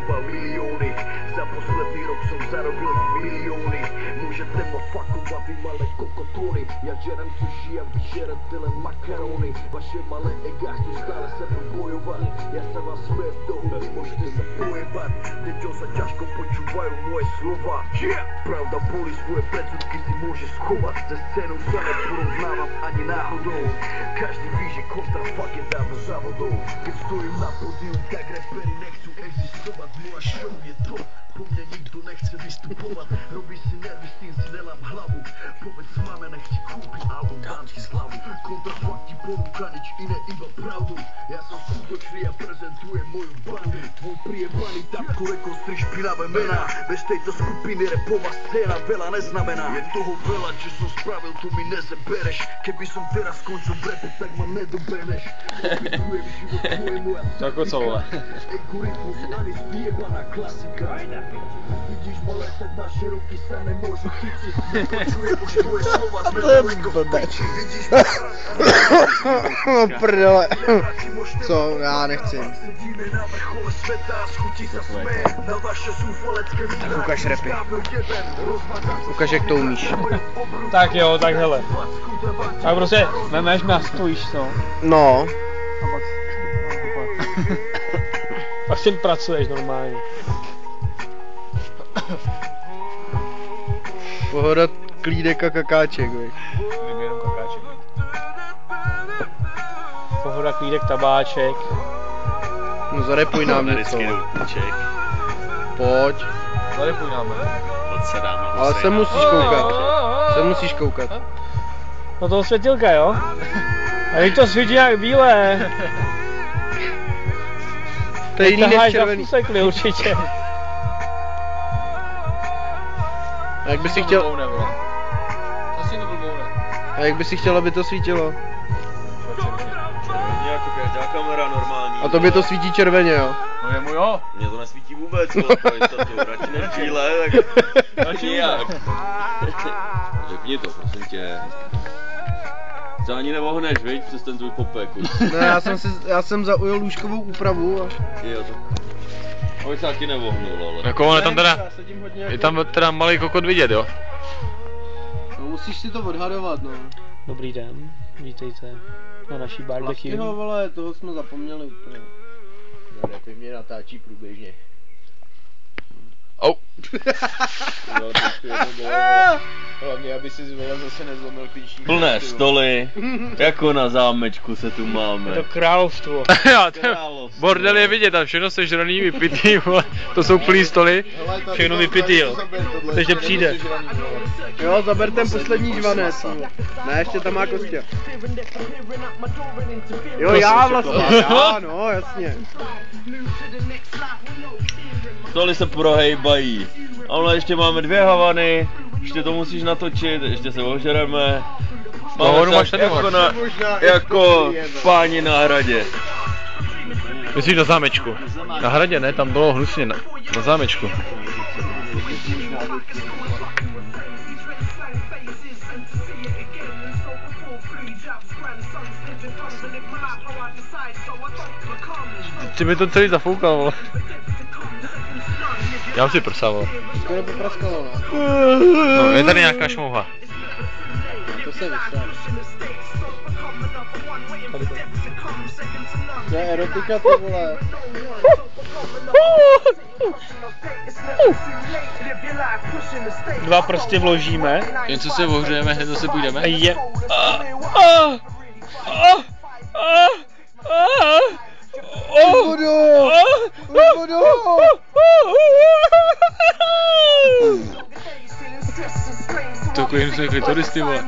miliony. Za posledný rok som zarobil miliony. Môžete ma fakovať, vy malé kokotony. Ja žerem sushi a vy žerete len makarony. Vaše malé ega chcú stále se mnou bojovať. Ja sa vás smejem do huby, môžete sa pojebať. Deťom sa ťažko počúvajú moje slova. Pravda bolí, svoje predsudky si môže schovať. Ze scénou sa neporovnávam ani náhodou. Každý ví, že kontrafakt je dávno závodou. Keď stojím na pódiu, tak repery nechcú existovať. Moja show je to, po mne nikto nechce vystupovať. Robí si nervy, s tým si nelám hlavu. Povedz mame, nech ti kúpi album, dám ti slavu. Kontrafakt ti ponúka nič iné, iba pravdu. Ja som skutočný a prezentujem moju bandu. Tvoj priebaný tapko, reko stri špinavé mená. Bez tejto skupiny repová scéna veľa neznamená. Je toho veľa, čo som spravil, to mi nezebereš. Keby som teraz skončil v rape, tak ma nedobeneš. Opisujem život tvoj, moja Zakocová. Algoritmus, ani zbiebaná klasika. Vidíš ma letať, naše ruky sa nemôžu chytiť. Nepočujem už tvoje slova, sme daleko v piči. Vidíš ma No prdele. Co? Já nechci. sedíme na vrchole sveta a schutí sa smeje. Na vaše zúfalecké Tak ukaž repy. Ukaž, jak to umíš. Tak jo, tak hele. Tak prostě memeš mě a stojíš, no. No. A pak... Pak s tím pracuješ normálně. Pohoda, klídek a kakáček, viď. Jenom kakáček. Pohoda, klídek, tabáček. No zarepuj nám něco. Pojď. Zarepuj nám. Ale se musíš koukat. Se musíš koukat. No toho světilka, jo? A teď to svítí jak bílé. To je jiný než červený. Sekli, určitě. A jak by si chtěl... A jak by si chtěl, aby to svítilo? Jako každá kamera normální. A tobě to svítí červeně, jo? No jemu jo. Mně to nesvítí vůbec, ale pro jistotu. Radši než bílé, tak... Radši nijak. Řekni to, prosím tě. To ani nevohneš, viď, přes ten tvůj popek. Ne, já jsem zaujel lůžkovou úpravu a... Jo, to... Oj, se taky nevohnul, ale... Jako on je tam teda... Je tam teda malý kokot vidět, jo? No musíš si to odhadovat, no. Dobrý den, vítejte na naší barbecue. Vlastního, vole, toho jsme zapomněli úplně. Tady ty mě natáčí průběžně. Au. Hlavně, aby si zvolil zase nezlomil klíčník. Plné stoly, jako na zámečku se tu máme. Je to královstvo. Bordel je vidět, tam všechno sežraný, vypitý, vole. To jsou plný stoly. Všechno vypitý, jo. Takže přijde. Jo, zaber ten poslední žvanec. Ne, ještě tam má Kostě. Jo, já vlastně, já, no, jasně. Stoly se prohejbají. Ale ještě máme 2 Havany, ještě to musíš natočit, ještě se ožereme. Máme se jako páni na hradě. Myslíš na zámečku? Na hradě ne, tam bylo hnusně, na zámečku. Ty mi to celý zafoukal, vole. Já už si prsával. Skoro popraskalo, no. No, je tady nějaká šmouha. To se vysel. To je erotika, ty vole. Dva prsty vložíme. Jen co se ohřejeme, hned zase půjdeme. A je... To klidně klitoris, ty vole.